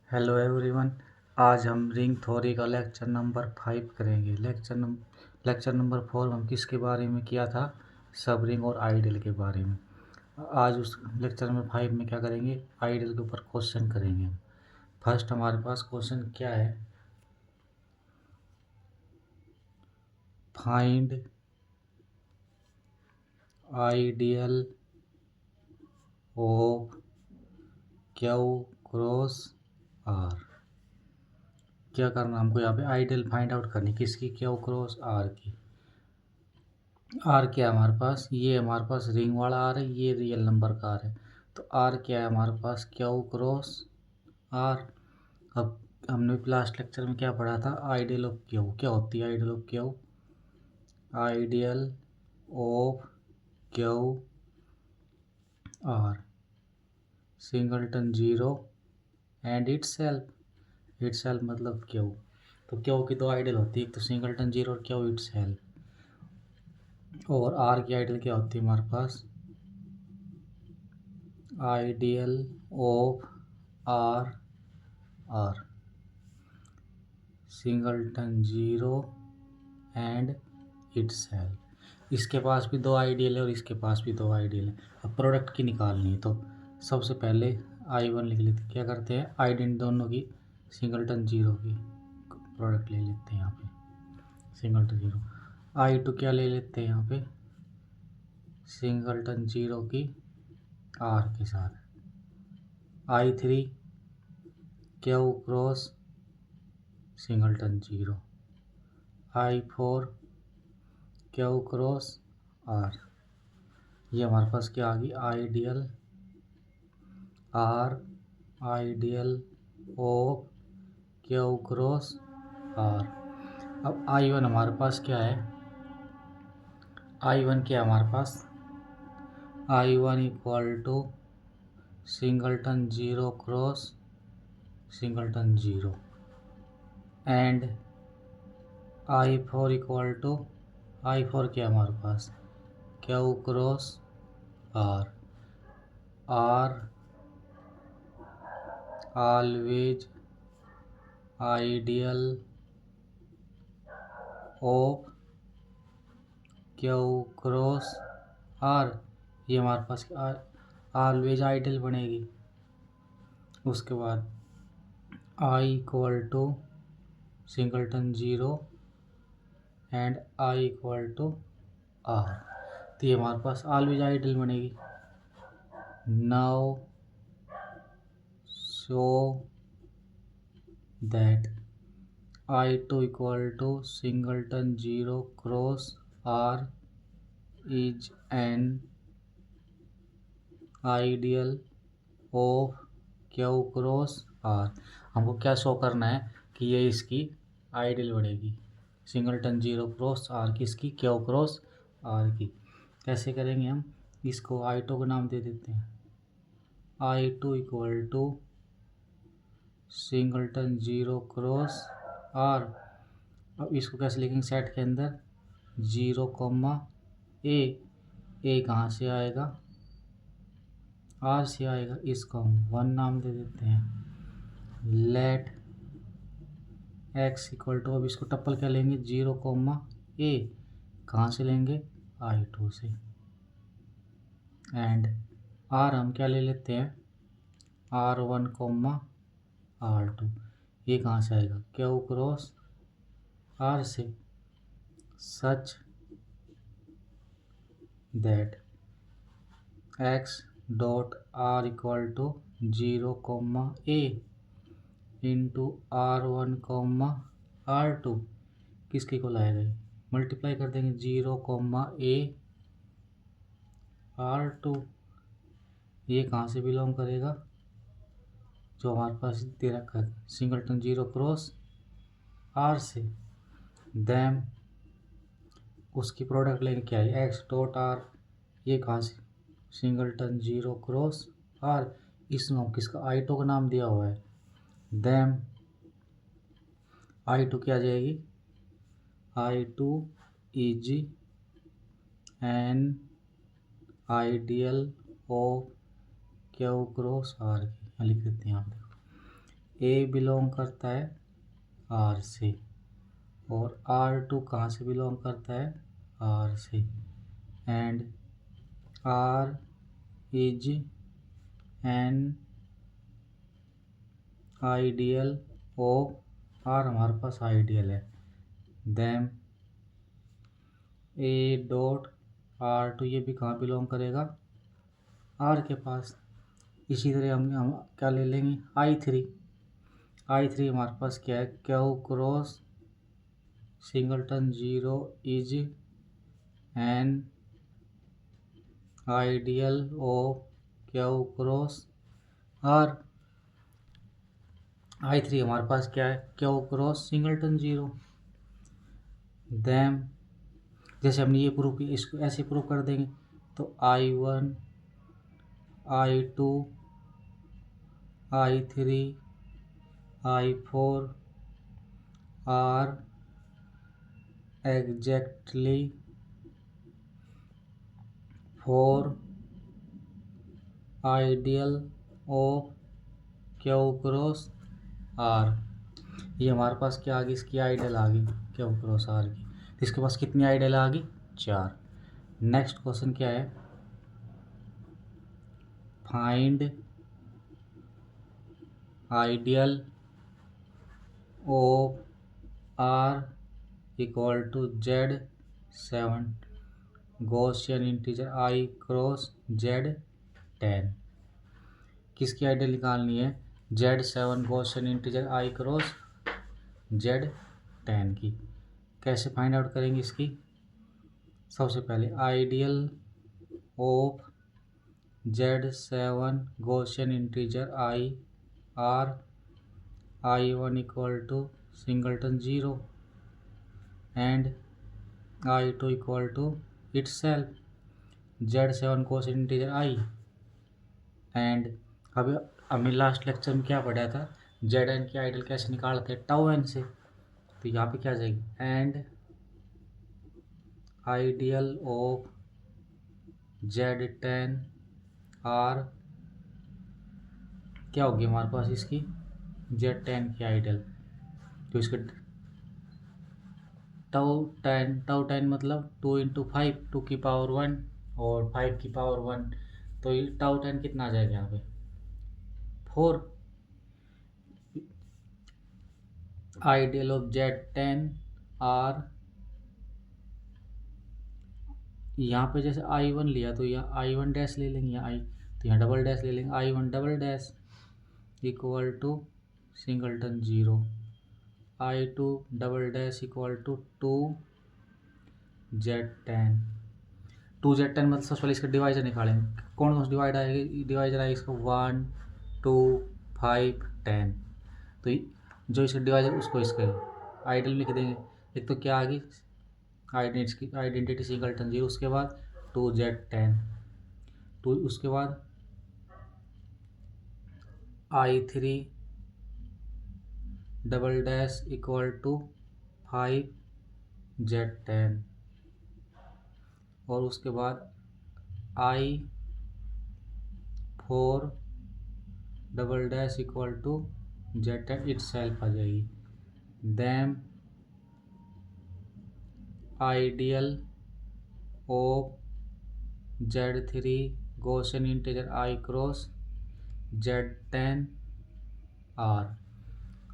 Hello everyone. आज हम ring theory का लेक्चर नंबर 5 करेंगे। लेक्चर नंबर 4 हम किसके बारे में किया था? सब रिंग और आइडियल के बारे में। आज उस लेक्चर नंबर 5 में क्या करेंगे? आइडियल के ऊपर क्वेश्चन करेंगे हम। फर्स्ट हमारे पास क्वेश्चन क्या है? Find ideal of Q cross R. क्या करना हमको? यहाँ पे आइडियल फाइंड आउट करनी किसकी? क्यू क्रॉस आर की। आर क्या है हमारे पास? ये हमारे पास रिंग वाला आर है, ये रियल नंबर का आर है। तो आर क्या है हमारे पास? Q cross R. अब हमने लास्ट लेक्चर में क्या पढ़ा था? Ideal of Q. क्या होती है ideal of Q? Ideal of Q are singleton zero and itself मतलब क्यू। तो क्यू की दो आइडियल होती है, एक तो सिंगलटन जीरो और क्यू इट्सेल्फ। और आर की आइडियल क्या होती है हमारे पास? Ideal of R singleton zero and itself. इसके पास भी दो आइडियल है और इसके पास भी दो आइडियल है। अब प्रोडक्ट की निकालनी है तो सबसे पहले I1 लिख लेते हैं। क्या करते हैं? आइडेंट दोनों की सिंगलटन जीरो की प्रोडक्ट ले लेते हैं यहाँ पे सिंगलटन जीरो। I2 क्या ले लेते हैं यहाँ पे? सिंगलटन जीरो की R के साथ। I3 Q cross singleton zero. I4 Q cross R. ये हमारे पास क्या आ गई? Ideal R ideal of Q cross R. अब I1 हमारे पास क्या है? I1 क्या है हमारे पास? I1 equal to singleton zero cross singleton zero and I4 equal to I4 क्या है हमारे पास? Q cross R. R always ideal of Q cross R. ये हमारे पास ऑलवेज आइडियल बनेगी। उसके बाद I equal to singleton zero and I equal to R. तो ये हमारे पास ऑलवेज आइडियल बनेगी। Now show that I2 equal to singleton zero cross R is an ideal of Q cross R. हमको क्या शो करना है कि ये इसकी आइडियल बनेगी सिंगलटन जीरो क्रॉस आर की, इसकी क्यू क्रॉस आर की। कैसे करेंगे हम? इसको I2 का नाम दे देते हैं। I2 equal to singleton zero cross R. अब इसको कैसे लिखेंगे? सेट के अंदर जीरो कॉमा ए कहाँ से आएगा? आर से आएगा। इसको हम 1 नाम दे देते हैं। लेट एक्स इक्वल टू, अब इसको टप्पल क्या लेंगे? जीरो कॉमा ए कहाँ से लेंगे? I2 से। एंड आर हम क्या ले लेते हैं? R1 comma R2। ये कहाँ से आएगा? क्यू क्रॉस आर से। Such that X dot R equal to zero comma A into R1 comma R2 किसके को लाएगा? मल्टीप्लाई कर देंगे जीरो कॉमा ए R2। ये कहाँ से बिलोंग करेगा? जो हमारे पास दे रखा है सिंगलटन जीरो क्रॉस आर से। देन उसकी प्रोडक्ट लेंगे क्या है? X dot R. ये कहाँ से? Singleton zero cross R. इसमें हम किसका I2 का नाम दिया हुआ है। देन I2 क्या आ जाएगी? I2 is an ideal of Q cross R की। लिख देते हैं आप। ए बिलोंग करता है आर से, और R2 कहाँ से बिलोंग करता है, आर से, and R is an ideal of, R हमारे पास आइडियल है, देन ए डॉट R2 ये भी कहाँ बिलोंग करेगा, आर के पास। इसी तरह हम क्या ले लेंगे, I3 हमारे पास क्या है, Q cross singleton zero is an ideal of Q cross R. I3 हमारे पास क्या है, Q cross singleton zero. Then जैसे हमने ये प्रूव किया, इसको ऐसे प्रूव कर देंगे, तो I1 I2 I3 I4 are exactly four ideal of Q cross R. ये हमारे पास क्या आ गई, इसकी आइडियल आ गई क्यू क्रॉस आर की। तो इसके पास कितनी आइडियल आ गई, 4। नेक्स्ट क्वेश्चन क्या है, find ideal of R equal to Z7 Gaussian integer I cross Z10। किसकी आइडियल निकालनी है, Z7 Gaussian integer I cross Z10 की। कैसे फाइंड आउट करेंगे इसकी, सबसे पहले ideal of Z7 Gaussian integer I are I1 equal to singleton zero and I2 equal to itself Z7 Gaussian integer I। And अभी हमने लास्ट लेक्चर में क्या पढ़ा था, Zn की आइडियल कैसे निकालते हैं, टाउ n से। तो यहाँ पे क्या आ जाएगी, and ideal of Z10 are क्या होगी हमारे पास, इसकी Z10 की आइडियल। तो इसके टाउ टेन मतलब 2 × 5 2 की पावर 1 और 5 की पावर 1, तो ये टाउ 10 कितना आ जाएगा यहाँ पे, 4। आइडियल ऑफ Z10 आर, यहाँ पे जैसे I1 लिया तो यहाँ I1 डैश ले लेंगे, यहाँ तो यहाँ डबल डैश ले लेंगे, I1 double dash equal to singleton zero, I2 double dash equal to 2Z10। 2Z10 मतलब सबसे पहले इसका डिवाइजर निकालेंगे, कौन सा डिवाइड आएगी, डिवाइजर आएगा इसका 1 2 5 10। तो जो इसका डिवाइजर उसको इसके आइडियल लिख देंगे। एक तो क्या आ गई आइडेंटिटी सिंगलटन जीरो, उसके बाद 2Z10, तो उसके बाद I3 double dash equal to 5Z10, और उसके बाद I4 double dash equal to Z10 itself आ जाएगी। Then ideal of Z3 Gaussian integer I cross Z10 R.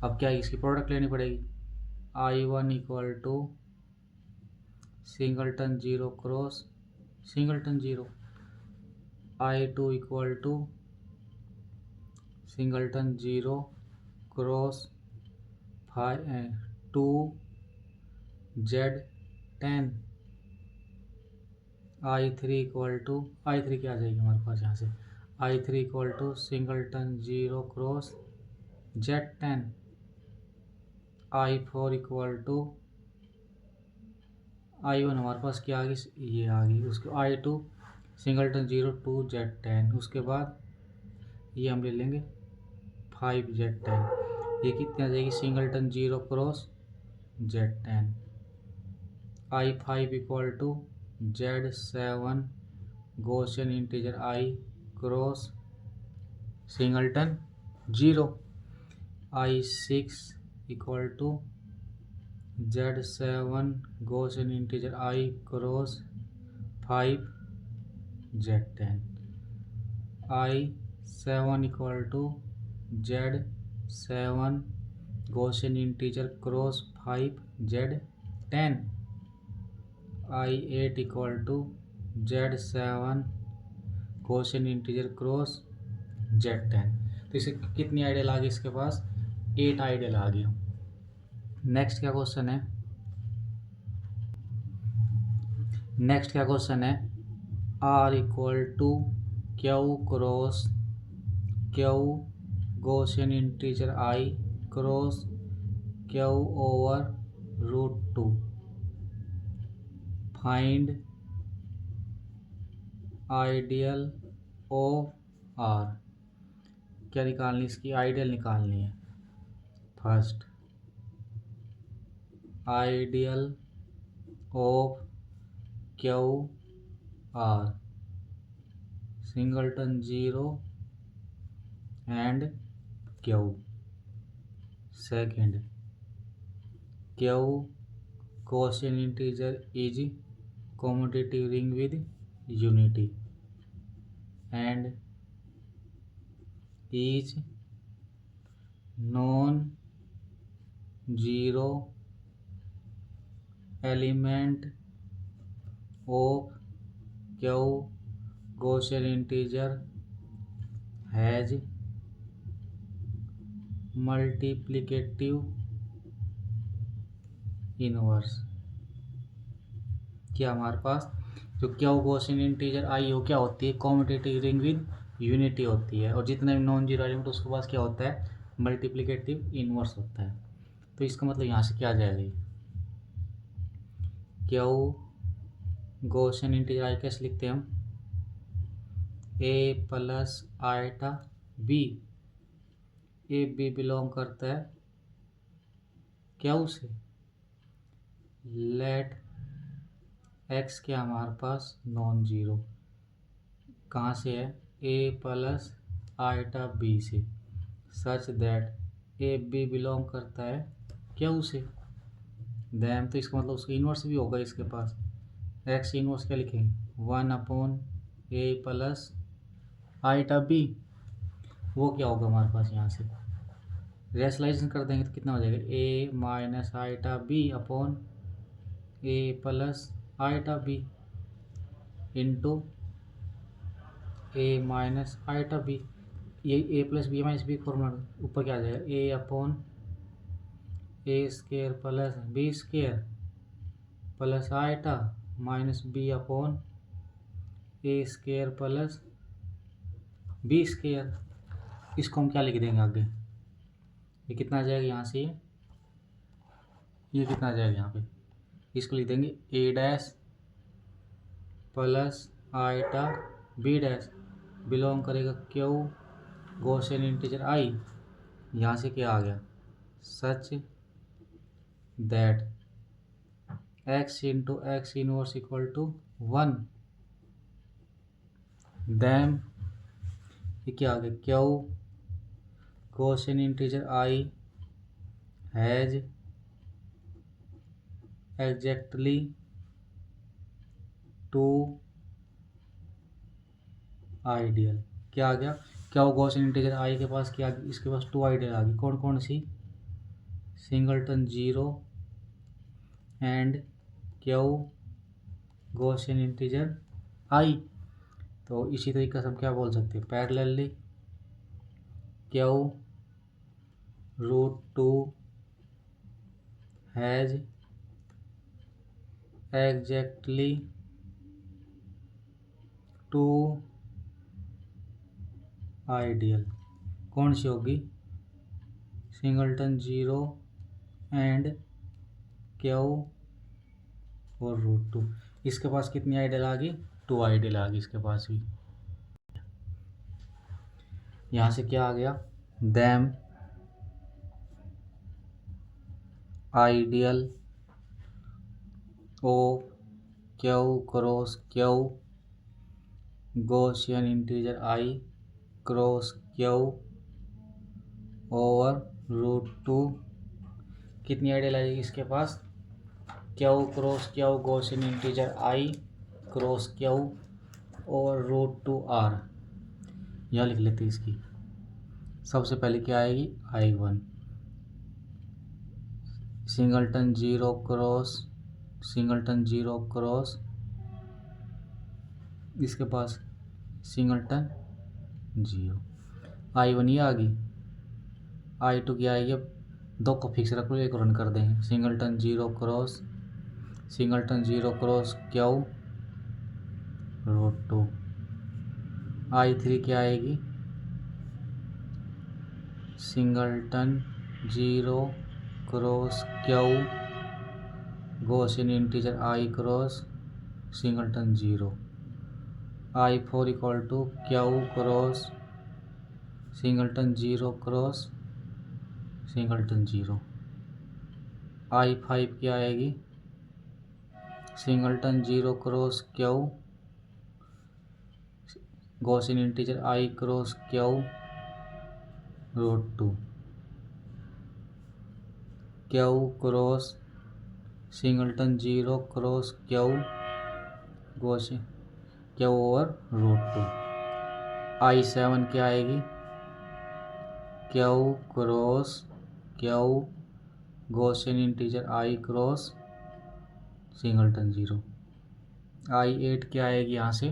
अब क्या इसकी प्रोडक्ट लेनी पड़ेगी, I1 equal to singleton zero cross singleton zero, I2 equal to singleton zero cross 2Z10, I3 equal to I3 क्या आ जाएगी हमारे पास यहाँ से, I3 equal to singleton zero cross Z10, I4 equal to I1 हमारे पास क्या आ गई, ये आ गई, उसके I2 सिंगलटन जीरो 2Z10, उसके बाद ये हम ले लेंगे 5Z10, ये कितनी आ जाएगी, singleton zero cross Z10, I5 equal to Z7 Gaussian integer I cross singleton zero, I6 equal to Z7 Gaussian integer I cross 5 Z10. I7 equal to Z7 Gaussian integer cross 5 Z10. I8 equal to Z7 Gaussian integer cross Z10। तो इसे कितनी ideal आ गई इसके पास? 8 ideal आ गई। Next क्या question है? R equal to Q cross Q Gaussian integer I cross Q over √2। Find ideal of R। क्या निकालनी? इसकी आइडियल निकालनी है। First ideal of Q R singleton 0 and Q. Second Q Gaussian integer is commutative ring with unity and is non-zero element of Q Gaussian integer has multiplicative inverse। क्या हमारे पास जो Q Gaussian integer आई हो क्या होती है? Commutative ring with unity होती है, और जितने भी नॉन जीरो एलिमेंट उसके पास क्या होता है? मल्टीप्लिकेटिव इनवर्स होता है। तो इसका मतलब यहाँ से क्या आ जाएगा? क्यू गॉसियन इंटीजर आई कैसे लिखते हैं हम? A plus iota B. A B belong करता है क्यू से। लेट एक्स क्या हमारे पास? Non zero. कहाँ से है? ए प्लस आइटा बी से। Such that A B belong करता है क्यू से। देन तो इसका मतलब उसका इन्वर्स भी होगा इसके पास। एक्स इन्वर्स क्या लिखेंगे? 1/ए प्लस आइटा बी। वो क्या होगा हमारे पास? यहाँ से रेशनलाइजेशन कर देंगे तो कितना हो जाएगा? A minus iota B upon A plus iota B into A minus iota B. ये A plus B minus B formula ऊपर क्या आ जाएगा? A upon A square plus B square plus iota minus B upon A square plus B square. इसको हम क्या लिख देंगे आगे? ये कितना आ जाएगा यहाँ से? ये कितना आ जाएगा यहाँ पे? इसको लिख देंगे A dash plus iota B dash belong करेगा क्यू गॉसियन इंटीजर आई। यहाँ से क्या आ गया? Such that X into X inverse equal to 1। Then ये क्या आ गया? Q Gaussian integer I has exactly 2 ideal. क्या आ गया? क्यू गॉसियन इंटीजर आई के पास क्या? इसके पास 2 आइडियल आ गई। कौन कौन सी? Singleton 0 and Q Gaussian integer I. तो इसी तरीके से हम क्या बोल सकते हैं? Parallelly Q √2 has exactly 2 ideal. कौन सी होगी? सिंगलटन 0 एंड क्यू और √2। इसके पास कितनी आइडियल आ गई? 2 आइडियल आ गई इसके पास भी। यहाँ से क्या आ गया? Them ideal of Q cross Q Gaussian integer I cross Q over √2 कितनी आइडियल आ जाएगी इसके पास, Q cross Q Gaussian integer I cross Q और √2r। यहाँ लिख लेते हैं इसकी। सबसे पहले क्या आएगी, I1 सिंगलटन जीरो क्रॉस इसके पास सिंगलटन जीरो। I1 ये आ गई। I2 क्या आएगी, अब दो को फिक्स रख लो, एक रन कर देंगे। Singleton zero cross Q √2। I3 क्या आएगी, singleton zero cross Q Gaussian integer I cross singleton zero. I4 equal to Q cross singleton zero cross singleton zero. I5 क्या आएगी, singleton zero cross Q Gaussian integer I cross Q √2। Q cross singleton zero cross Q Gaussian Q over √2। I7 क्या आएगी, Q cross Q Gaussian integer I cross singleton zero. I8 क्या आएगी यहाँ से,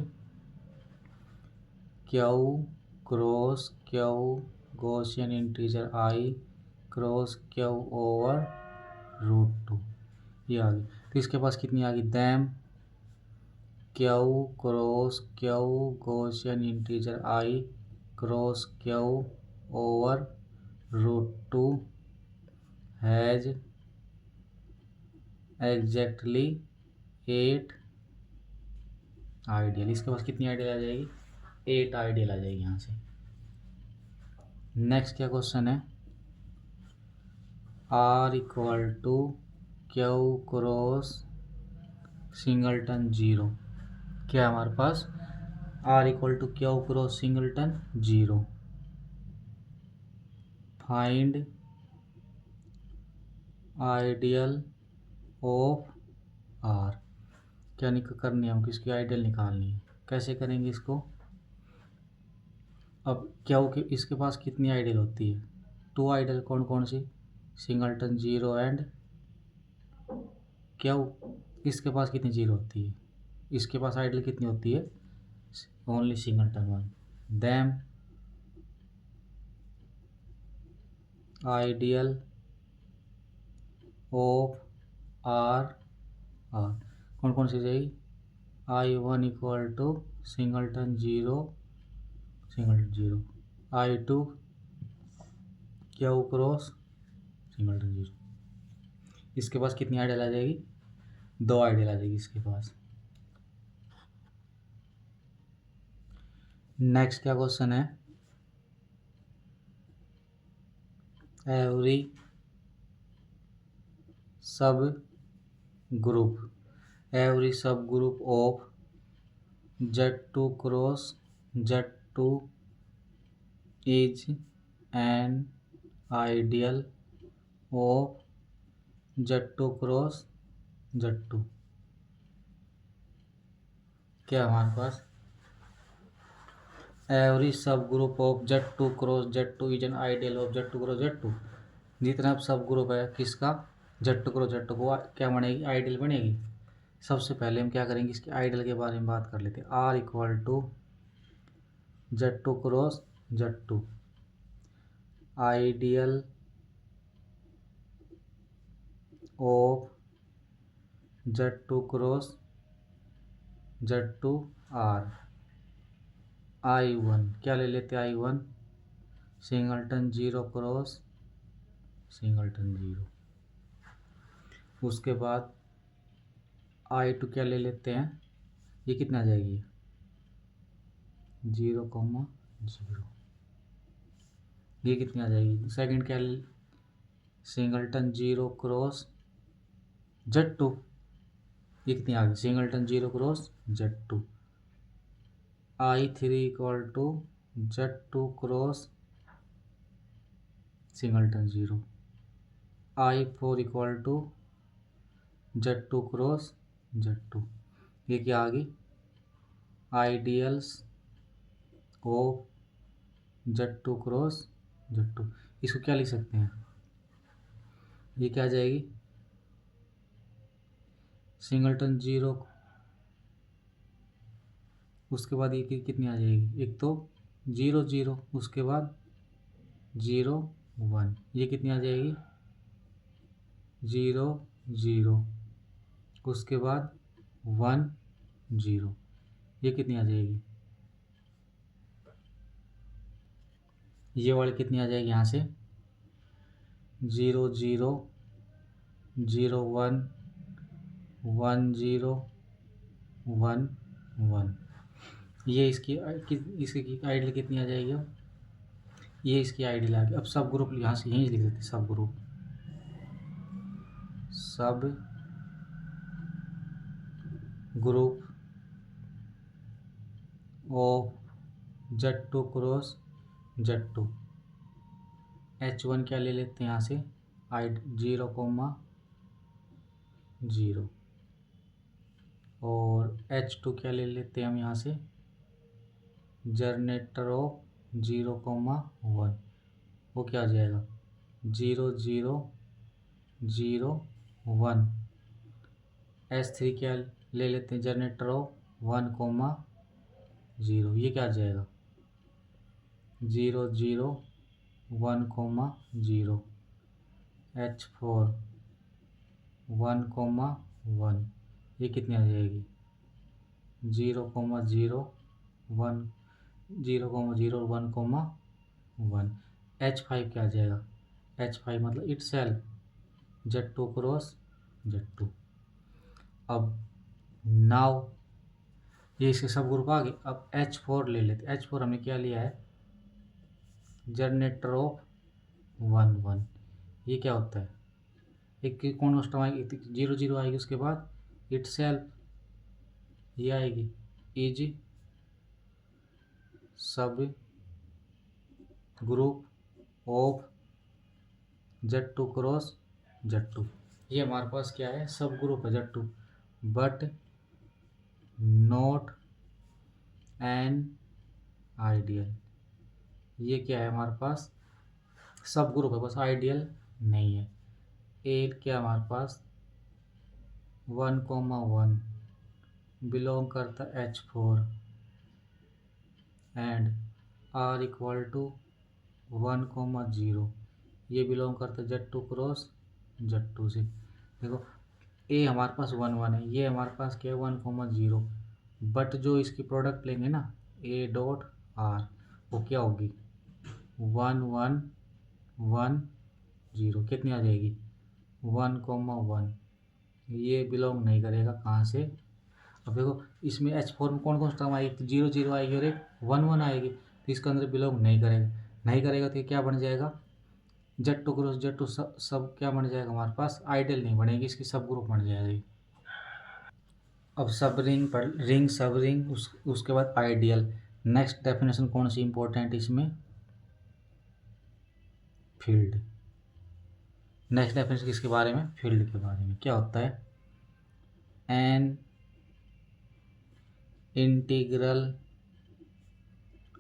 Q cross Q Gaussian integer I cross Q over √2। ये आ गई। तो इसके पास कितनी आ गई, them Q cross Q Gaussian integer I cross Q over √2 has exactly 8 ideal. इसके पास कितनी आइडियल आ जाएगी, 8 आइडियल आ जाएगी यहाँ से। नेक्स्ट क्या क्वेश्चन है, R equal to Q cross singleton zero. क्या है हमारे पास, R equal to Q cross singleton zero. Find ideal of R। क्या करनी है हमको, इसकी आइडियल निकालनी है। कैसे करेंगे इसको, अब क्यू के इसके पास कितनी आइडियल होती है, 2 आइडियल। कौन कौन सी, सिंगलटन जीरो एंड क्यू। इसके पास कितनी जीरो होती है, इसके पास आइडियल कितनी होती है, only singleton one. Them ideal of R कौन कौन सी जाएगी, I1 equal to singleton zero I2 Q cross singleton zero. इसके पास कितनी आइडियल आ जाएगी, 2 आइडियल आ जाएगी इसके पास। नेक्स्ट क्या क्वेश्चन है, एवरी सब group of Z2 cross Z2 is an ideal of Z2 cross Z2। क्या हमारे पास, एवरी सब group of Z2 cross Z2 is an ideal of Z2 cross Z2। जितना सब ग्रुप है किसका, Z2 क्रॉस Z2 को क्या बनेगी, आइडियल बनेगी। सबसे पहले हम क्या करेंगे, इसके आइडियल के बारे में बात कर लेते हैं। R equal to Z2 cross Z2 ideal of Z2 cross Z2 R। I1 क्या ले लेते हैं, I1 singleton zero cross singleton zero. उसके बाद I2 क्या ले लेते हैं, ये कितना आ जाएगी, 0,0। ये कितनी आ जाएगी, सेकंड क्या सिंगलटन जीरो क्रॉस Z2। ये कितनी आ गई, singleton zero cross Z2। I3 equal to Z2 cross singleton zero. I4 equal to Z2 cross Z2। ये क्या आ गई? Ideals of Z2 cross Z2। इसको क्या लिख सकते हैं? ये क्या आ जाएगी? सिंगलटन जीरो, उसके बाद ये कितनी आ जाएगी? एक तो 0 0, उसके बाद 0 1, ये कितनी आ जाएगी? 0 0, उसके बाद 1 0, ये कितनी आ जाएगी? ये वाली कितनी आ जाएगी यहाँ से? 0 0 0 1 1 0 1 1। ये इसकी आइडियल कितनी आ जाएगी? अब ये इसकी आइडियल आ गई। अब सब ग्रुप यहाँ से यहीं लिख देते, सब group of Z2 cross Z2। H1 क्या ले लेते हैं यहाँ से? 0,0, और H2 क्या ले लेते हैं हम यहाँ से? Generator off 0,1। वो क्या आ जाएगा? 0 0 0 1। S3 क्या ले लेते हैं? Generator off 1,0। ये क्या आ जाएगा? 0 0 1,0। H4 1,1। ये कितनी आ जाएगी? 0,0 1 0,0 1,1। H5 क्या आ जाएगा? H5 मतलब it self Z2 cross Z2। अब नाउ ये इसके सब ग्रुप आ गए। अब H4 ले लेते। H4 हमने क्या लिया है? Generator off 1 1। ये क्या होता है? एक कौन वस्तु आएगी? 0 0 आएगी, उसके बाद इट सेल्फ ये आएगी, इज सब group of Z2 cross Z2। ये हमारे पास क्या है? सब ग्रुप है Z2, but not an ideal. ये क्या है हमारे पास? सब ग्रुप है, बस आइडियल नहीं है। ए क्या हमारे पास? 1,1 बिलोंग करता H4 and R equal to 1,0। ये बिलोंग करता Z2 क्रॉस Z2 से। देखो ए हमारे पास 1 1 है, ये हमारे पास क्या है? 1,0। बट जो इसकी प्रोडक्ट लेंगे ना, A डॉट R, वो क्या होगी? 1 1 1 0। कितनी आ जाएगी? 1,1। ये बिलोंग नहीं करेगा कहाँ से? अब देखो इसमें H4 में कौन कौन सा टर्म आएगी? तो 0 0 आएगी और एक 1 1 आएगी, तो इसके अंदर बिलोंग नहीं करेगा। नहीं करेगा तो ये क्या बन जाएगा? Z2 क्रॉस Z2 सब क्या बन जाएगा हमारे पास? आइडियल नहीं बनेगी, इसकी सब ग्रुप बन जाएगी। अब सब रिंग पर रिंग, सब रिंग, उसके बाद आइडियल। नेक्स्ट डेफिनेशन कौन सी इंपॉर्टेंट इसमें? फील्ड। नेक्स्ट डेफिनेशन किसके बारे में? फील्ड के बारे में। क्या होता है? An integral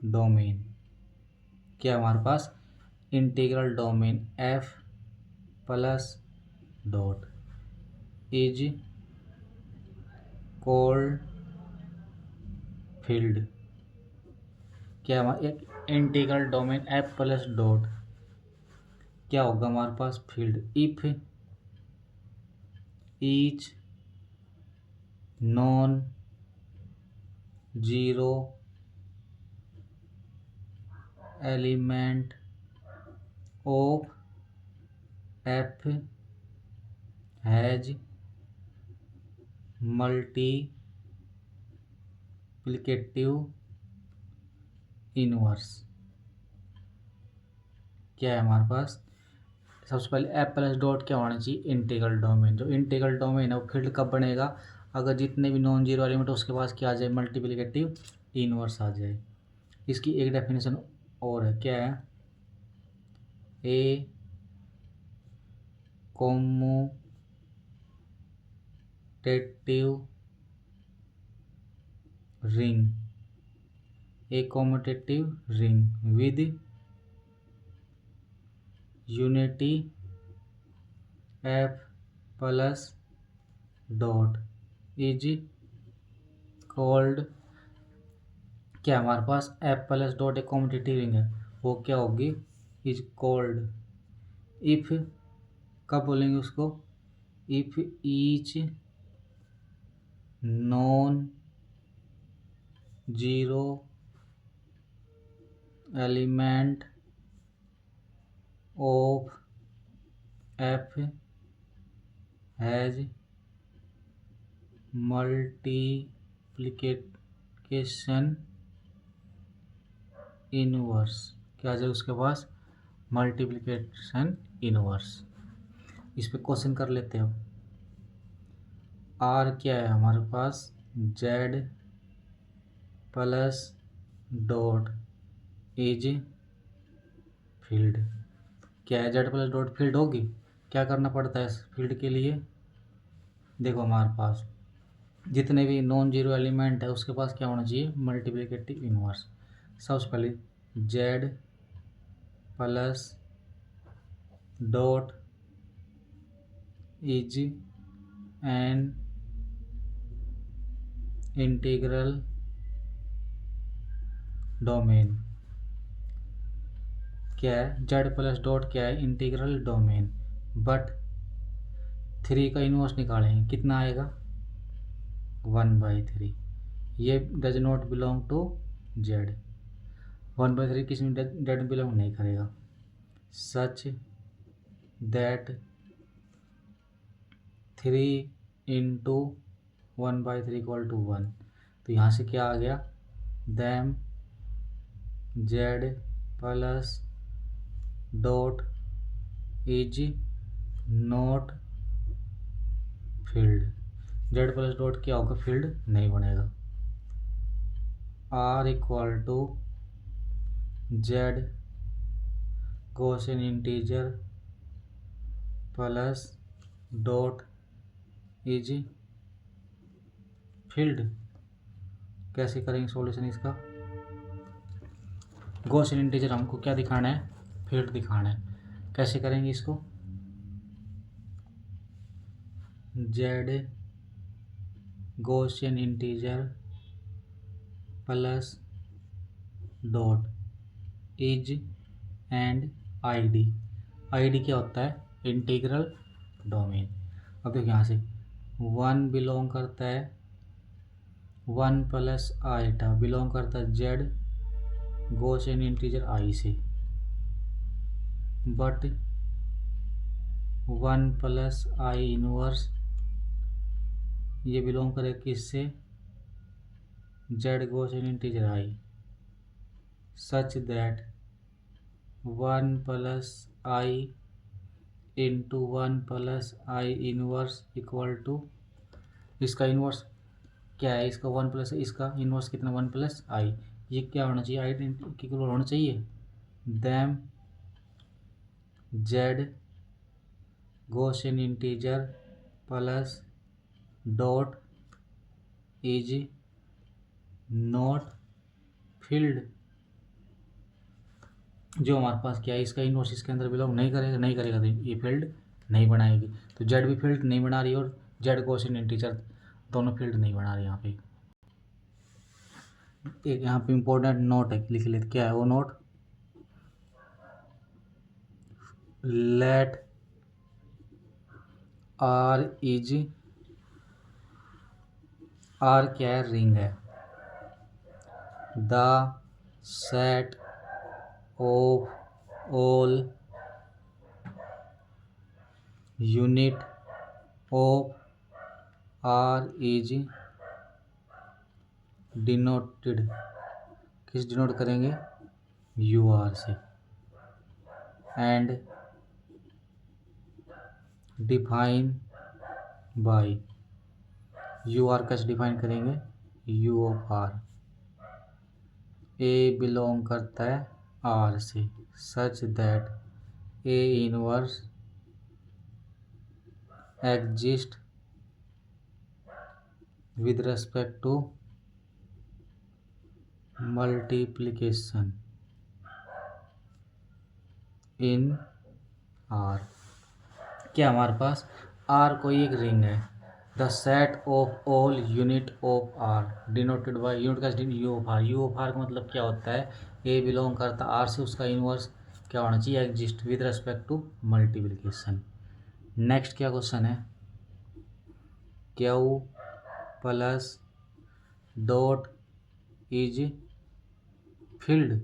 domain. क्या हमारे पास? Integral domain F plus dot is called field. क्या हमारा एक integral domain F plus dot क्या होगा हमारे पास? Field. If each non zero element of F has multiplicative inverse. क्या है हमारे पास? सबसे पहले F प्लस डॉट क्या होना चाहिए? Integral domain. जो इंटीग्रल डोमेन है वो फील्ड कब बनेगा? अगर जितने भी नॉन जीरो एलिमेंट हो उसके पास क्या आ जाए? मल्टीप्लिकेटिव इनवर्स आ जाए। इसकी एक डेफिनेशन और है, क्या है? ए commutative ring with unity f plus dot is called। क्या हमारे पास f प्लस डॉट एक कॉम्पिटिटिव रिंग है, वो क्या होगी, इज कॉल्ड। इफ कब बोलेंगे उसको, if each non zero element of f has multiplication inverse. क्या है उसके पास, मल्टीप्लिकेशन इनवर्स। इस पे क्वेश्चन कर लेते हैं। आर क्या है हमारे पास, Z plus dot is field. क्या है, जेड प्लस डॉट फील्ड होगी। क्या करना पड़ता है इस फील्ड के लिए, देखो हमारे पास जितने भी नॉन जीरो एलिमेंट है उसके पास क्या होना चाहिए, मल्टीप्लिकेटिव इनवर्स। सबसे पहले Z plus dot is an integral domain. क्या है, जेड प्लस डॉट क्या है, इंटीग्रल डोमेन। बट 3 का इनवर्स निकालेंगे, कितना आएगा 1/3। ये does not belong to Z. 1/3 किस में जेड बिलोंग नहीं करेगा। Such that 3 into 1/3 equal to 1। तो यहाँ से क्या आ गया, them Z plus dot is not field. Z plus dot क्या होगा, फील्ड नहीं बनेगा। R equal to Z Gaussian integer plus dot is field. कैसे करेंगे सॉल्यूशन इसका, गॉसियन इंटीजर हमको क्या दिखाना है, फील्ड दिखाना है। कैसे करेंगे इसको, Z Gaussian integer plus dot is and ID. ID क्या होता है, इंटीग्रल डोमेन। अब देखो यहाँ से 1 बिलोंग करता है 1 प्लस आईटा बिलोंग करता है जेड गॉसियन इंटीजर आई से। बट 1 प्लस आई इनवर्स ये बिलोंग करे किससे, Z Gaussian integer I. Such that 1 plus I into 1 plus I inverse equal to, इसका इनवर्स क्या है, इसका 1 प्लस इसका इनवर्स कितना 1 प्लस आई। ये क्या होना चाहिए, आई इक्वल होना चाहिए। Them Z Gaussian integer plus dot is not field. जो हमारे पास क्या है, इसका इनवर्स इसके अंदर बिलोंग नहीं करेगा तो ये फील्ड नहीं बनाएगी। तो जेड भी फील्ड नहीं बना रही और जेड गॉसियन इंटीजर दोनों फील्ड नहीं बना रही। यहाँ पे एक यहाँ पे इम्पोर्टेंट नोट है, लिख लेते। क्या है वो note, let R is, R क्या है, रिंग है। The set of all unit of R is denoted, किस डिनोट करेंगे, यू आर से। And define by, U R कैसे डिफाइन करेंगे, U of R. A belong करता है आर से, such that A inverse exist with respect to multiplication in R। क्या हमारे पास R कोई एक रिंग है, the set of all unit of R denoted by unit का U of R. U of R का मतलब क्या होता है, ए बिलोंग करता आर से, उसका इनवर्स क्या होना चाहिए, exist with respect to multiplication. Next क्या क्वेश्चन है, Q plus dot is field.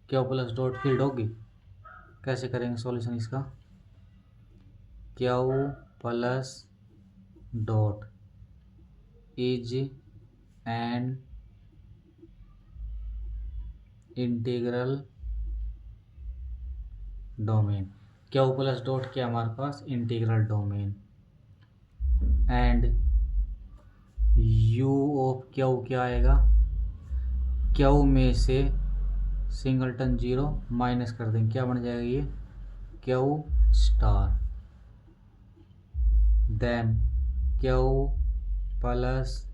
Q plus dot field होगी, कैसे करेंगे सॉल्यूशन इसका, Q plus dot is an integral domain. Q plus dot क्या हमारे पास integral domain, and U of Q क्या आएगा, क्यू में से सिंगलटन जीरो माइनस कर देंगे, क्या बन जाएगा ये Q star, then Q plus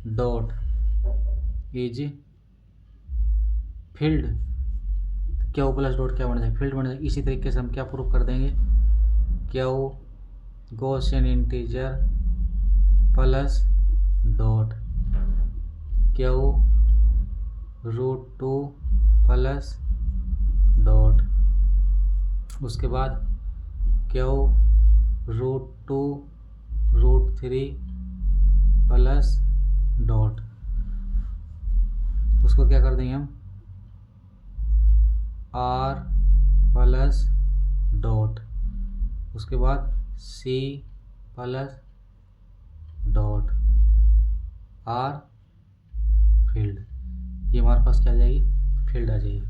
dot is field. Q plus dot क्या बन जाएगा, फील्ड बन जाएगा। इसी तरीके से हम क्या प्रूफ कर देंगे, Q Gaussian integer plus dot Q √2 plus dot, उसके बाद क्यू √2 √3 प्लस डॉट, उसको क्या कर देंगे हम आर प्लस डॉट, उसके बाद C plus dot are field. ये हमारे पास क्या आ जाएगी, फील्ड आ जाएगी।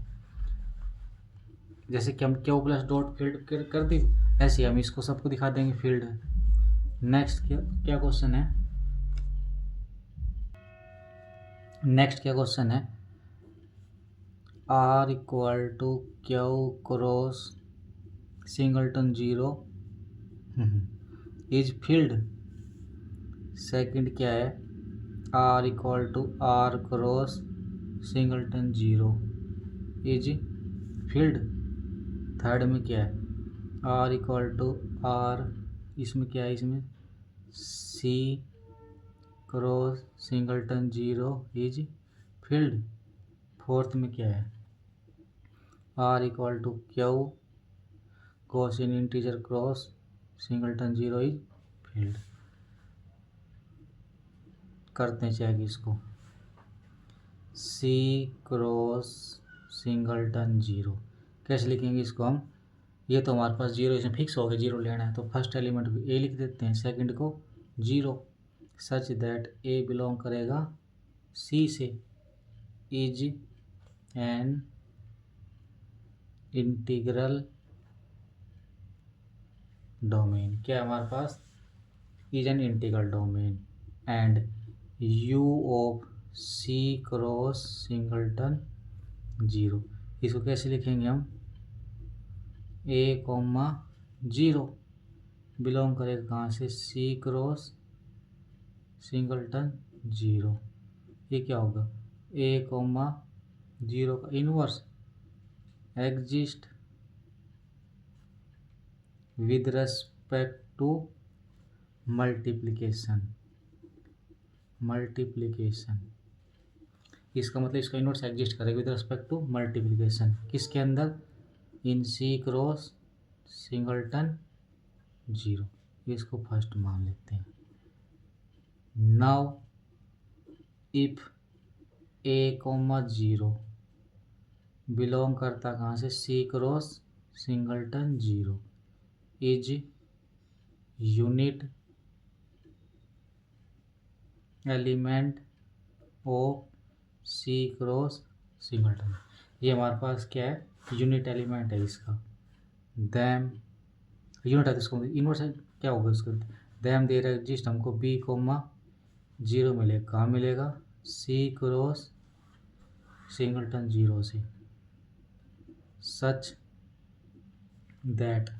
जैसे कि हम क्यू प्लस डॉट फील्ड कर दी, ऐसे हम इसको सबको दिखा देंगे फील्ड है। नेक्स्ट क्या क्वेश्चन है, नेक्स्ट क्या क्वेश्चन है, R equal to Q cross singleton zero is field. Second क्या है, R equal to R cross singleton zero is field. Third में क्या है, आर इक्वल टू आर, इसमें क्या है, इसमें C cross singleton zero is field. Fourth में क्या है, R equal to Q Gaussian integer cross singleton zero is field. करते हैं चेक इसको, सी क्रॉस सिंगलटन जीरो कैसे लिखेंगे इसको हम, ये तो हमारे पास जीरो इसमें फिक्स हो गया, जीरो लेना है तो फर्स्ट एलिमेंट को ए लिख देते हैं, सेकंड को zero, such that A belong करेगा सी से, इज एन इंटीग्रल डोमेन। क्या है हमारे पास, is an integral domain, and U of C cross singleton zero, इसको कैसे लिखेंगे हम, ए कॉमा जीरो बिलोंग करेगा कहाँ से, सी क्रॉस सिंगलटन जीरो। ये क्या होगा, ए कॉमा जीरो का inverse exist with respect to multiplication. इसका मतलब इसका इनवर्स एग्जिस्ट करेगा विद रेस्पेक्ट टू मल्टीप्लिकेशन, किसके अंदर, in C cross singleton zero. इसको फर्स्ट मान लेते हैं। Now if A comma zero belong करता कहाँ से, C cross singleton zero is unit element of C cross singleton. ये हमारे पास क्या है, यूनिट एलिमेंट है इसका, दैम यूनिट है, इसको इनवर्स क्या होगा इसका, दैम देर एग्जिस्ट हमको बी कोमा जीरो मिलेगा, कहाँ मिलेगा, सी क्रॉस सिंगलटन जीरो से, such that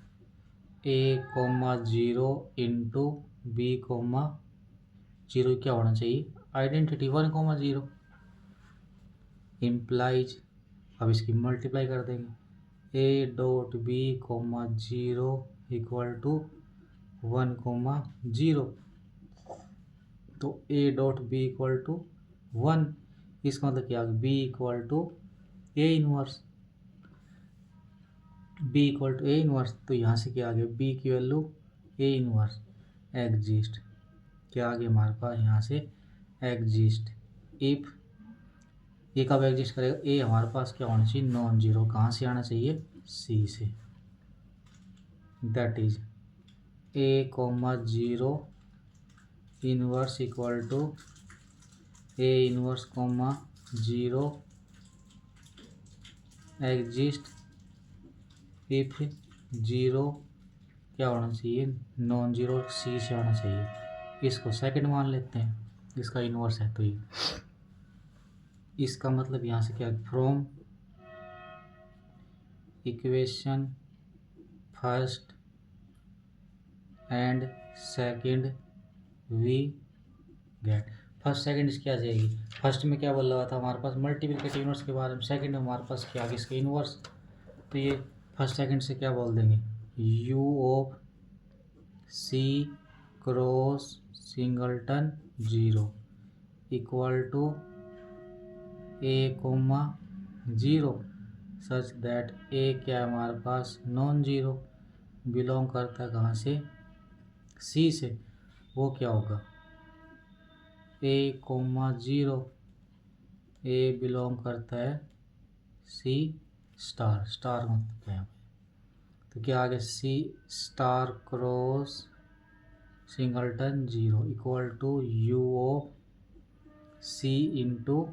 A comma zero into B comma zero क्या होना चाहिए, आइडेंटिटी 1,0 इम्प्लाइज, अब इसकी मल्टीप्लाई कर देंगे, A dot B comma zero equal to 1,0, तो A dot B equal to 1, इसका मतलब क्या, B equal to A inverse, B equal to A inverse, तो यहाँ से क्या आ गया, बी की वैल्यू ए इनवर्स एग्जिस्ट, क्या आ गया हमारे पास यहाँ से एग्जिस्ट, इफ ये कब एग्जिस्ट करेगा, ए हमारे पास क्या होना चाहिए, नॉन जीरो, कहाँ से आना चाहिए, सी से, that is A comma zero inverse equal to A inverse comma zero exist if zero क्या होना चाहिए, नॉन जीरो, सी से आना चाहिए, इसको सेकंड मान लेते हैं, इसका इनवर्स है तो ये, इसका मतलब यहाँ से क्या, from equation first and second we get, first second इसकी आ जाएगी, फर्स्ट में क्या बोल रहा था हमारे पास मल्टीप्लिकेटिव इनवर्स के बारे में, सेकंड में हमारे पास क्या आ गया, इसका इनवर्स, तो ये फर्स्ट सेकंड से क्या बोल देंगे, U of C cross singleton zero equal to A comma zero such that A क्या है हमारे पास, नॉन जीरो, बिलोंग करता है कहाँ से, सी से, वो क्या होगा, ए कोमा जीरो, ए बिलोंग करता है सी स्टार, स्टार मतलब क्या है, तो क्या आ गया, C star cross singleton zero equal to U of C into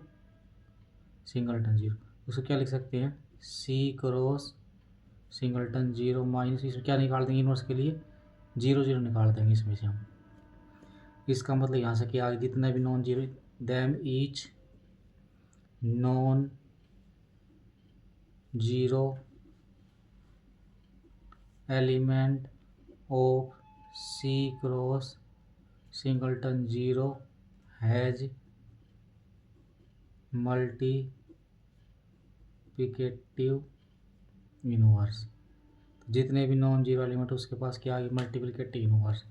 singleton zero, उसको क्या लिख सकते हैं, C cross singleton zero minus, इसमें क्या निकाल देंगे इनवर्स के लिए, जीरो जीरो निकाल देंगे इसमें से हम, इसका मतलब यहाँ से क्या आगे, जितना भी non zero them each non zero element of C cross singleton zero has multiplicative inverse, जितने भी नॉन जीरो एलिमेंट उसके पास क्या आ गया, मल्टीप्लिकेटिव इनवर्स,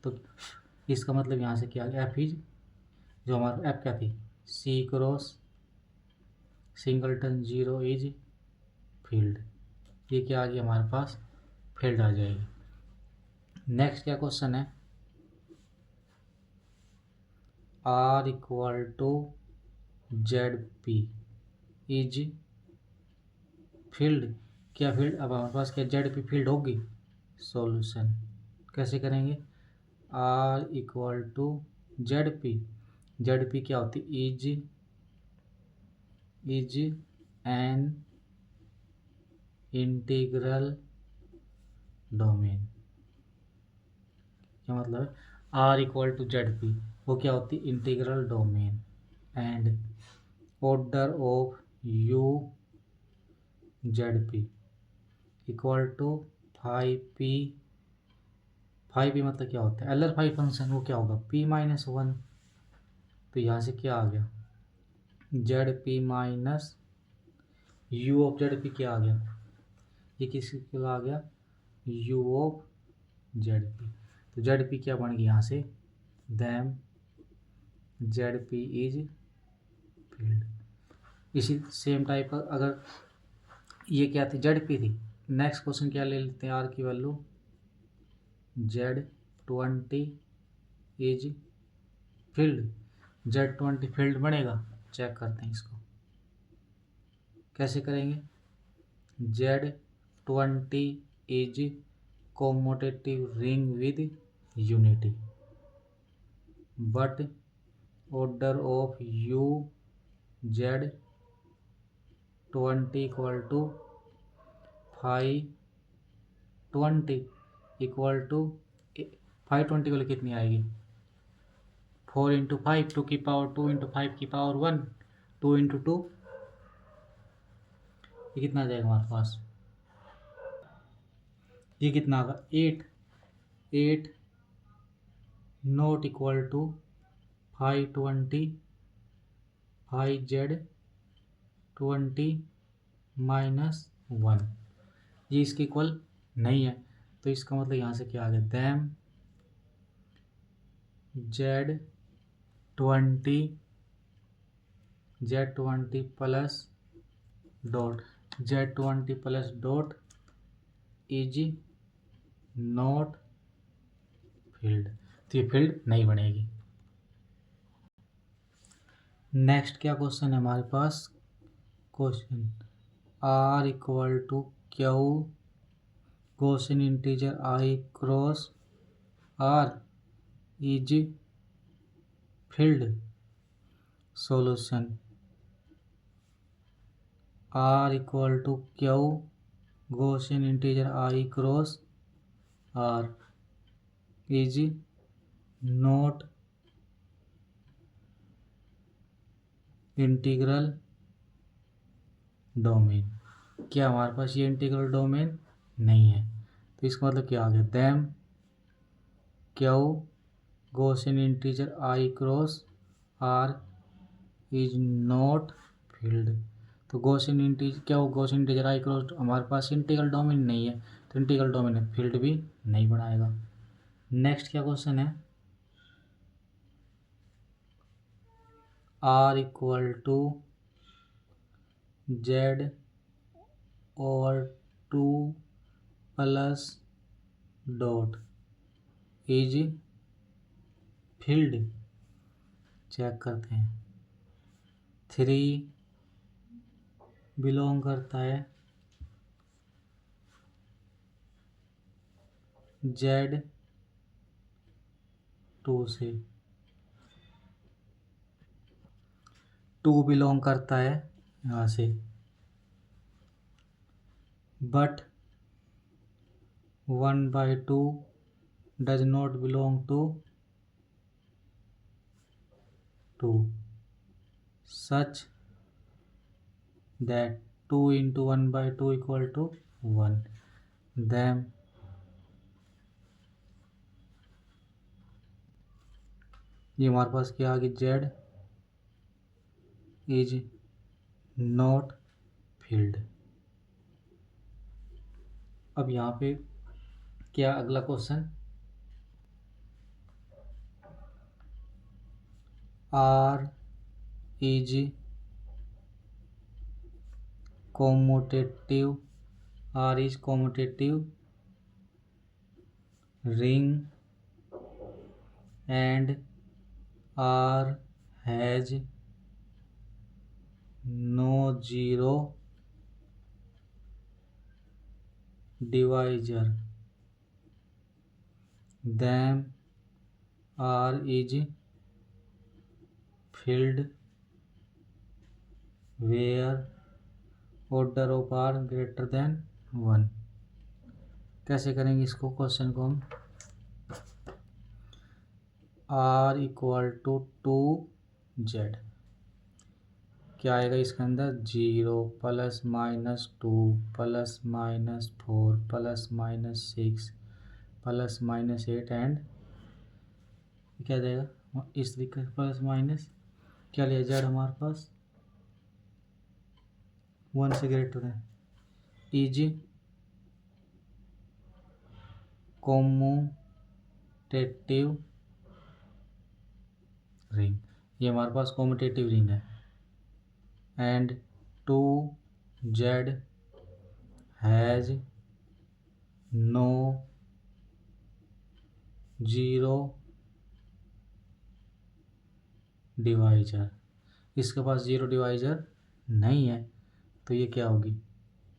तो इसका मतलब यहाँ से क्या आ गया, एफ इज, जो हमारा एफ क्या थी, C cross singleton zero is field, ये क्या आ गया हमारे पास, फील्ड आ जाएगी। नेक्स्ट क्या क्वेश्चन है, R equal to Z P is field, क्या फील्ड, अब हमारे पास क्या जेड पी फील्ड होगी, सॉल्यूशन कैसे करेंगे, R equal to Z P क्या होती है, इज एन इंटीग्रल डोमेन, क्या मतलब है, R equal to Z P वो क्या होती है, integral domain, and order of U Z P equal to 5p, 5p मतलब क्या होता है, एलर फाइव फंक्शन, वो क्या होगा, p-1, तो यहाँ से क्या आ गया, Z P minus you of Z P क्या आ गया, ये किसके आ गया, यू ऑफ जेड पी, तो जेड पी क्या बन गया यहाँ से, them Z P is field, इसी सेम टाइप का अगर ये क्या थी, जेड पी थी, नेक्स्ट क्वेश्चन क्या ले लेते हैं, आर की value Z20 is field, Z20 field बनेगा, चेक करते हैं इसको कैसे करेंगे, Z20 is कोमोटेटिव ring with unity, but order of U Z20 equal to 520 equal to 520 वाली कितनी आएगी, 4 इंटू 5 2 की पावर 2 इंटू 5 की पावर 1, 2 इंटू 2, ये कितना आ जाएगा हमारे पास, ये कितना होगा 8, 8 नॉट इक्वल टू 520 5Z20 -1, ये इसके इक्वल नहीं है। तो इसका मतलब यहाँ से क्या आ गया, them Z20 plus dot Z20 plus dot is not field. तो ये फील्ड नहीं बनेगी। नेक्स्ट क्या क्वेश्चन है हमारे पास, question R equal to Q Gaussian integer I cross R is field. Solution R equal to Q Gaussian integer I cross R is not integral domain. क्या हमारे पास ये इंटीग्रल डोमेन नहीं है। तो इसका मतलब क्या आ गया, them Q Gaussian integer I cross R is not field. तो गॉसियन इंटीजर क्या हो, गॉसियन इंटीजर I क्रॉस हमारे पास इंटीग्रल डोमेन नहीं है, तो इंटीग्रल डोमेन है फील्ड भी नहीं बनाएगा। नेक्स्ट क्या क्वेश्चन है, R इक्वल टू Z और 2 plus dot is field. Check करते हैं, 3 बिलोंग करता है Z2 से, 2 बिलोंग करता है यहाँ से, but 1/2 does not belong to 2 such that 2 into 1/2 equal to 1। then ये हमारे पास क्या आ गई, Z इज नॉट फील्ड। अब यहाँ पे क्या अगला question, R is commutative, R is commutative ring and R has no zero divisor, then R is filled where order of R greater than 1। कैसे करेंगे इसको क्वेश्चन को हम, R इक्वल टू 2Z, क्या आएगा इसके अंदर, 0 plus minus 2 plus minus 4 plus minus 6 plus minus 8 and क्या जाएगा इस तरीके से, प्लस माइनस क्या लिया जेड हमारे पास 1 से ग्रेटर है, इज कॉम्यूटेटिव रिंग, ये हमारे पास कॉम्यूटेटिव रिंग है, and 2Z has no zero divisor, इसके पास जीरो डिवाइजर नहीं है, तो ये क्या होगी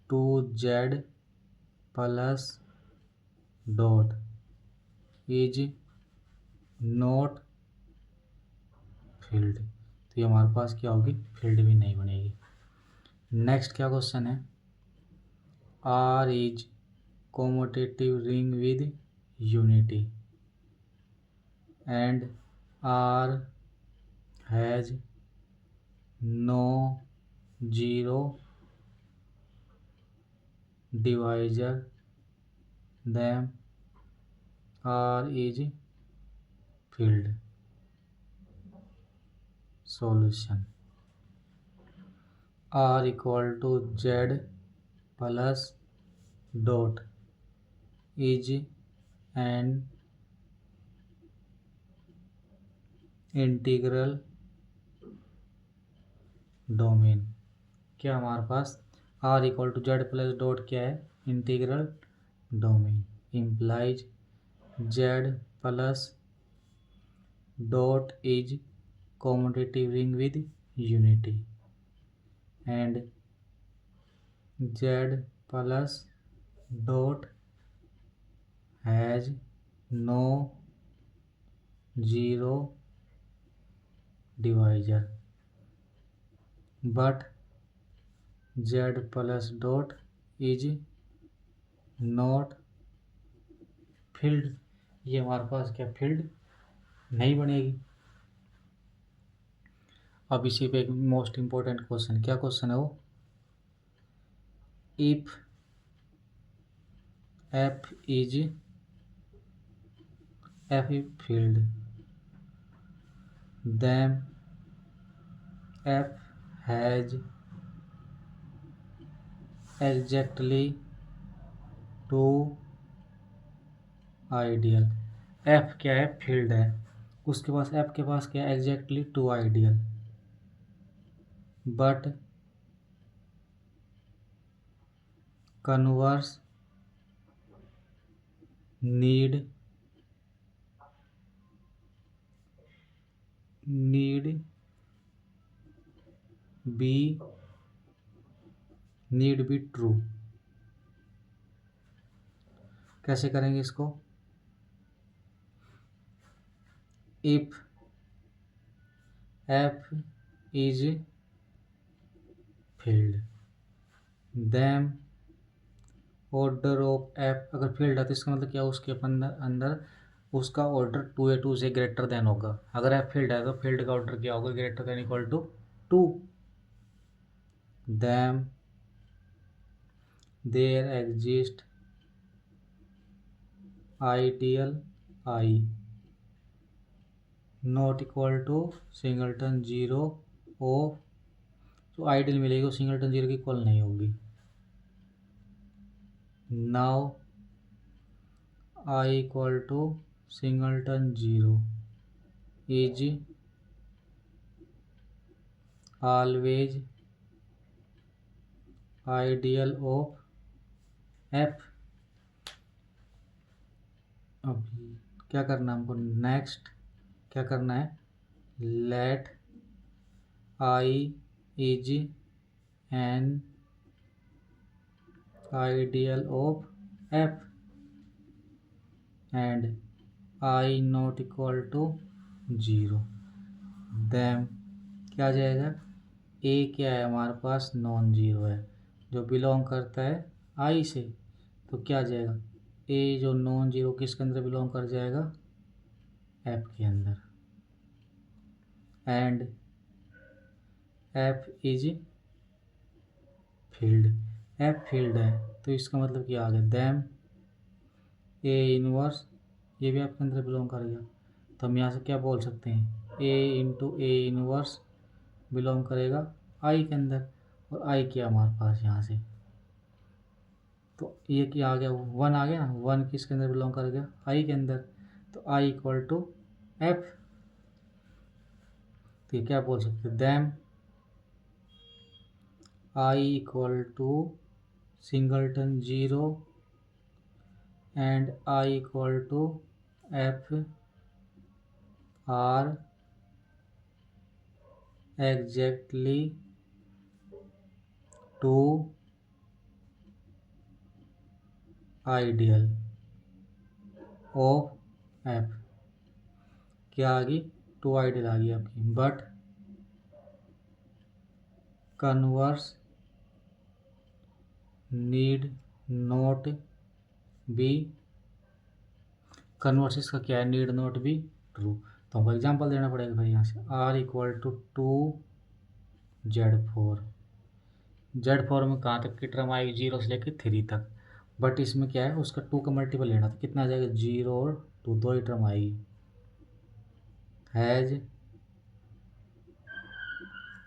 2Z plus dot is not field. तो ये हमारे पास क्या होगी, फील्ड भी नहीं बनेगी। नेक्स्ट क्या क्वेश्चन है, R is commutative ring with unity and R has no zero divisor them R is filled. Solution. R equal to Z plus dot is an integral domain. क्या हमारे पास R equal to Z plus dot क्या है, integral domain, implies Z plus dot is commutative ring with unity and Z plus dot has no zero divisor but z plus dot is not filled। ये हमारे पास क्या field नहीं बनेगी। अब इसी पे एक मोस्ट इम्पोर्टेंट क्वेश्चन, क्या क्वेश्चन है वो, if f is filled then f has exactly two ideal. f क्या है, फील्ड है, उसके पास f के पास क्या है, exactly two ideal, but converse need be true. कैसे करेंगे इसको, if f is field then order of f, अगर फील्ड है तो इसका मतलब क्या, उसके अंदर उसका ऑर्डर 2 या 2 से ग्रेटर देन होगा। अगर f फील्ड है तो फील्ड का ऑर्डर क्या होगा, greater than equal to 2। Then there exist ideal I not equal to singleton zero of, तो आइडियल मिलेगी वो सिंगलटन जीरो की इक्वल नहीं होगी। Now I equal to singleton zero is always ideal of f। अब क्या करना है हमको, नेक्स्ट क्या करना है, let I is an ideal of f and I not equal to zero. Then क्या आ जाएगा, a क्या है हमारे पास, नॉन जीरो है जो बिलोंग करता है I से, तो क्या आ जाएगा, a जो नॉन जीरो किसके अंदर बिलोंग कर जाएगा, f के अंदर, and f is field, f field है तो इसका मतलब क्या आ गया, देन a इनवर्स, ये भी आपके अंदर बिलोंग कर गया, तो हम यहाँ से क्या बोल सकते हैं, a into A inverse belong करेगा I के अंदर, और I क्या हमारे पास यहाँ से, तो ये क्या आ गया, 1 आ गया ना, 1 किसके अंदर बिलोंग कर गया, I के अंदर, तो I इक्वल टू f। तो ये क्या बोल सकते हैं, then I equal to singleton zero and I equal to f are exactly two ideal of f। क्या आ गई, टू आइडियल आ गई आपकी, but converse need not be, converse इसका क्या है, नीड नॉट बी ट्रू। तो हमको एग्जांपल देना पड़ेगा फिर यहाँ से, r इक्वल टू 2 Z4 में कहाँ तक की टर्म आएगी, 0 से लेकर 3 तक, बट इसमें क्या है, उसका 2 का मल्टीपल लेना, तो कितना आ जाएगा, 0 और 2, दो ही टर्म आएगी। Has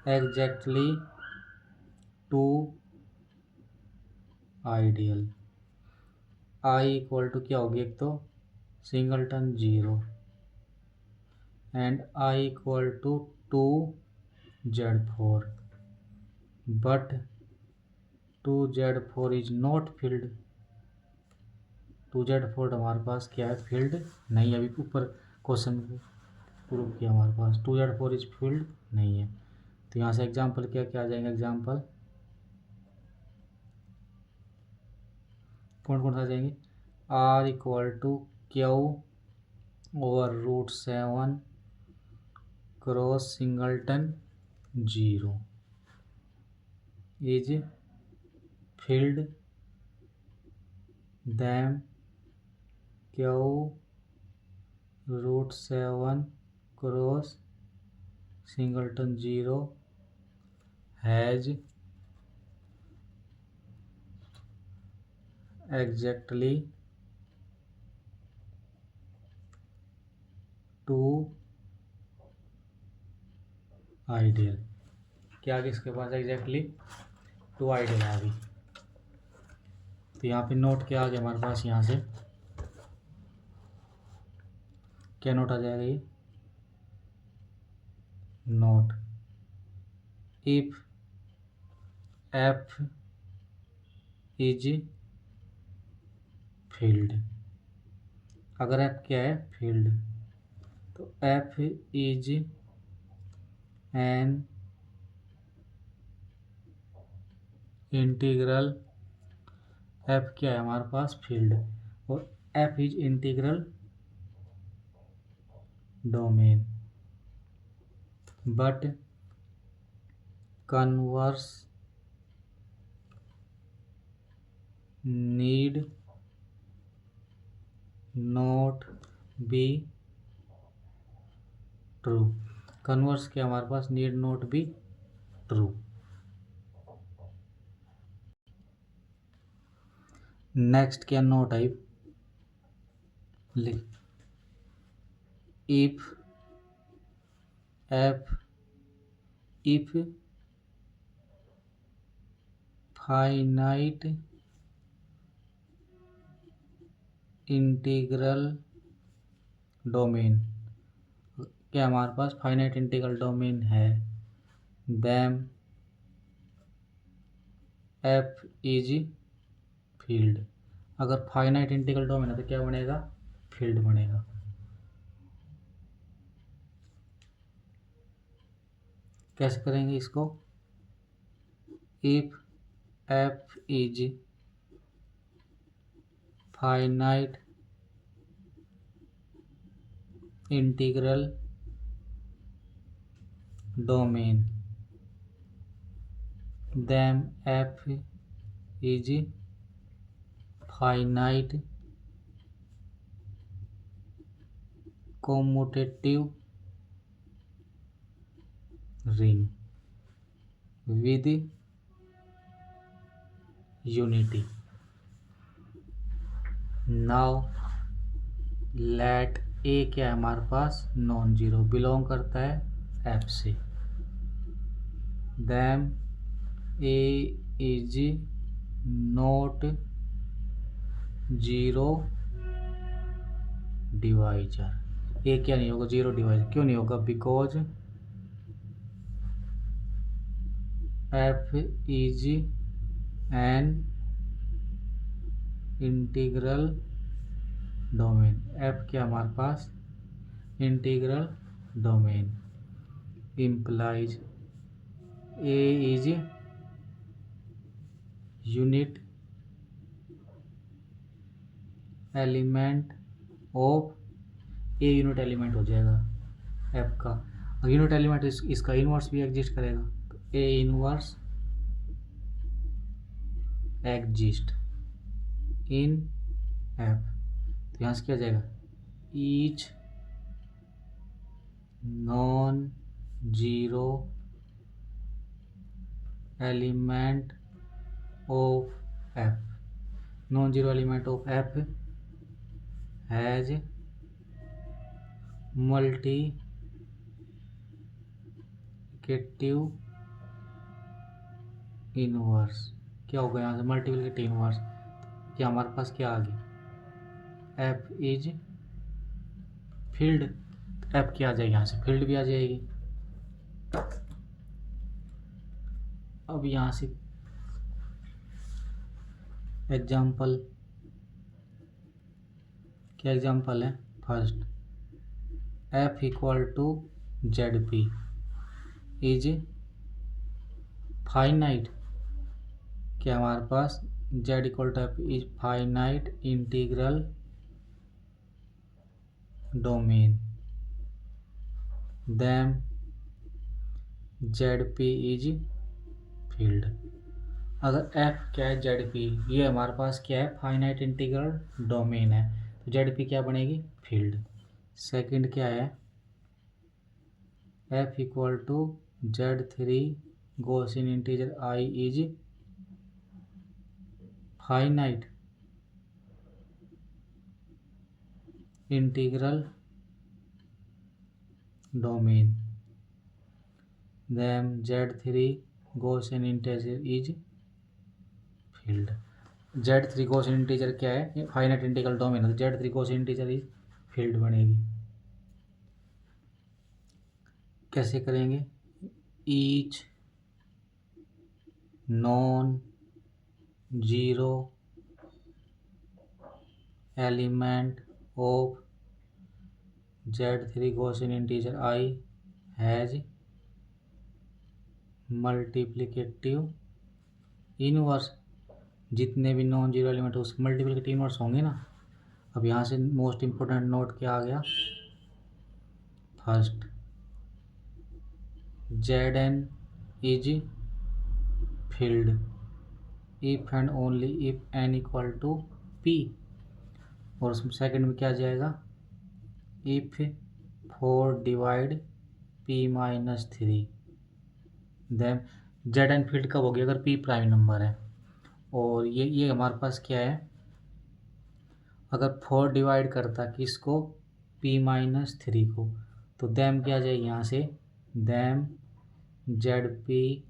exactly 2 ideal. I equal to क्या होगी, एक तो singleton 0 and I equal to 2Z4, but 2Z4 is not field. 2Z4 हमारे पास क्या है, फील्ड नहीं है। अभी ऊपर क्वेश्चन प्रूव किया, हमारे पास 2Z4 इज फील्ड नहीं है। तो यहाँ से एग्जाम्पल क्या क्या आ जाएंगे, एग्जाम्पल कौन कौन सा आ जाएंगे, R equal to Q over √7 cross singleton 0 is field then Q √7 cross singleton 0 has exactly 2 ideal. क्या आ गया इसके पास, एग्जैक्टली 2 आइडियल आ गई। तो यहाँ पे नोट क्या आ गया हमारे पास, यहाँ से क्या नोट आ जाएगा, ये note if F is field. अगर एफ क्या है, फील्ड, तो F is an integral. F क्या है हमारे पास, फील्ड, और F is integral domain, but converse need not be true. Converse क्या हमारे पास, need not be true. Next क्या नोट है, लिख if F if finite integral domain, क्या हमारे पास फाइनाइट इंटीग्रल डोमेन है, देम एफ इज फील्ड। अगर फाइनाइट इंटीग्रल डोमेन है तो क्या बनेगा, फील्ड बनेगा। कैसे करेंगे इसको, if F is finite integral domain, then F is finite commutative ring with unity. Now let A क्या है हमारे पास, नॉन जीरो, बिलोंग करता है F से, then A is not zero divisor. A क्या नहीं होगा, जीरो डिवाइजर। क्यों नहीं होगा, because F is an integral domain. F क्या हमारे पास, integral domain, implies A is unit element of, A unit element हो जाएगा एफ का। यूनिट एलिमेंट इसका इनवर्स भी एग्जिस्ट करेगा, तो A inverse exist in F. तो यहाँ से क्या जाएगा, each non zero element of F. Non zero element of F has multiplicative inverse. क्या होगा यहाँ से मल्टीप्लिकेटिव इनवर्स, क्या हमारे पास क्या आ गई एफ इज फील्ड। एफ क्या आ जाएगी यहाँ से फील्ड भी आ जाएगी। अब यहाँ से एग्जाम्पल, क्या एग्जाम्पल है, first F equal to Z P is finite. क्या हमारे पास Z equal to F is finite integral domain, then Z P is field. अगर एफ क्या है जेड पी, ये हमारे पास क्या है फाइनाइट इंटीग्रल डोमेन है, तो जेड पी क्या बनेगी फील्ड। सेकंड क्या है F equal to Z three Gaussian integer I is finite integral domain, then Z three Gaussian integer is field. Z three Gaussian integer क्या है फाइनाइट इंटीग्रल डोमेन है, तो Z three Gaussian integer is field बनेगी। कैसे करेंगे, each non zero element of Z three Gaussian integer I has multiplicative inverse. जितने भी non zero element उसके मल्टीप्लिकेटिव इनवर्स होंगे ना। अब यहाँ से मोस्ट इम्पोर्टेंट नोट क्या आ गया, first Z N is field if and only if N equal to P, और उसमें सेकंड में क्या आ जाएगा if 4 divide P minus three, then Z N field कब होगी अगर पी प्राइम नंबर है। और ये हमारे पास क्या है अगर 4 डिवाइड करता किसको पी माइनस थ्री को, तो दैम क्या आ जाएगी यहाँ से them Z p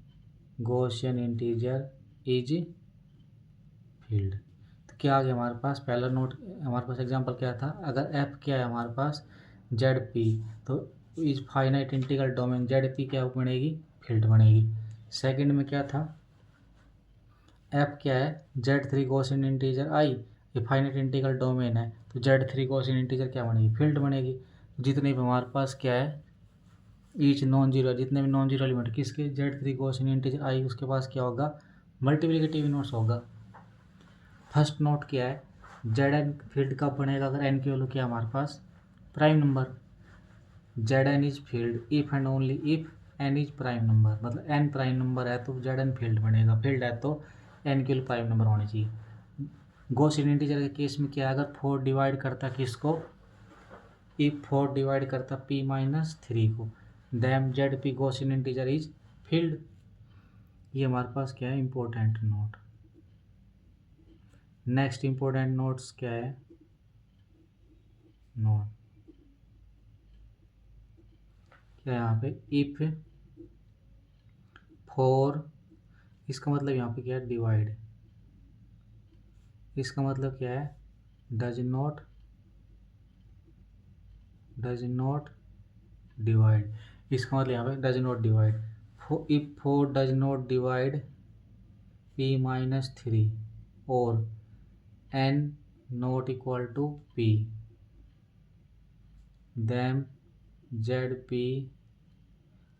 Gaussian integer is field. तो क्या आ गया हमारे पास पहला नोट, हमारे पास एग्जांपल क्या था अगर एफ क्या है हमारे पास जेड पी, तो is finite integral domain Z P क्या बनेगी फील्ड बनेगी। सेकंड में क्या था एफ क्या है जेड थ्री गॉसियन इंटीजर आई, ये फाइनाइट इंटीग्रल डोमेन है, तो जेड थ्री गॉसियन इंटीजर क्या बनेगी फील्ड बनेगी। जितने भी हमारे पास क्या है ईच नॉन जीरो, जितने भी नॉन जीरो एलिमेंट किसके जेड थ्री गॉसियन इंटीजर आई, उसके पास क्या होगा मल्टीप्लिकेटिव इनवर्स होगा। फर्स्ट नोट क्या है जेड एन फील्ड कब बनेगा अगर एन की वैल्यू क्या हमारे पास prime number, Z N is field if and only if N is prime number, मतलब एन प्राइम नंबर है तो जेड एन फील्ड बनेगा, फील्ड है तो एन के लिए प्राइम नंबर होने चाहिए। गॉसियन इंटीजर के केस में क्या है अगर 4 डिवाइड करता किसको इफ 4 डिवाइड करता पी माइनस थ्री को, them Z p Gaussian integer is field. ये हमारे पास क्या है important note. Next important notes क्या है नोट क्या यहाँ पे इफ 4, इसका मतलब यहाँ पे क्या है डिवाइड, इसका मतलब क्या है डज नॉट डिवाइड, इसका मतलब यहाँ पे does not divide. If 4 does not divide P minus three और n not equal to p, then Z p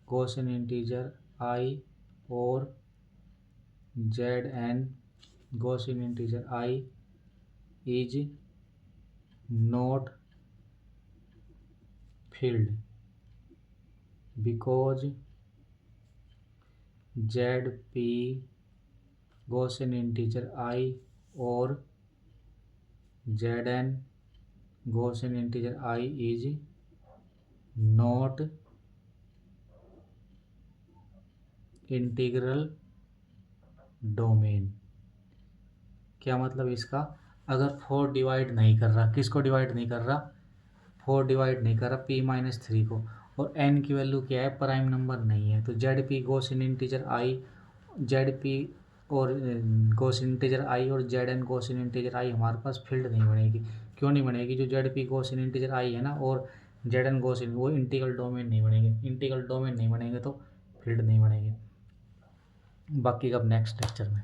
Gaussian integer I और Z n Gaussian integer I is not field because Z p Gaussian integer I और Z n Gaussian integer I is not integral domain. क्या मतलब इसका, अगर 4 divide नहीं कर रहा, किसको डिवाइड नहीं कर रहा, 4 डिवाइड नहीं कर रहा p-3 को, और n की वैल्यू क्या है, प्राइम नंबर नहीं है, तो जेड पी गॉसियन इंटीजर आई, जेड पी और गॉसियन इंटीजर आई और जेड एन गॉसियन इंटीजर आई हमारे पास फील्ड नहीं बनेगी। क्यों नहीं बनेगी, जो जेड पी गॉसियन इंटीजर आई है ना और जेड एन गॉसियन, वो इंटीग्रल डोमेन नहीं बनेंगे, इंटीग्रल डोमेन नहीं बनेंगे तो फील्ड नहीं बनेंगे। बाकी का अब नेक्स्ट लेक्चर में।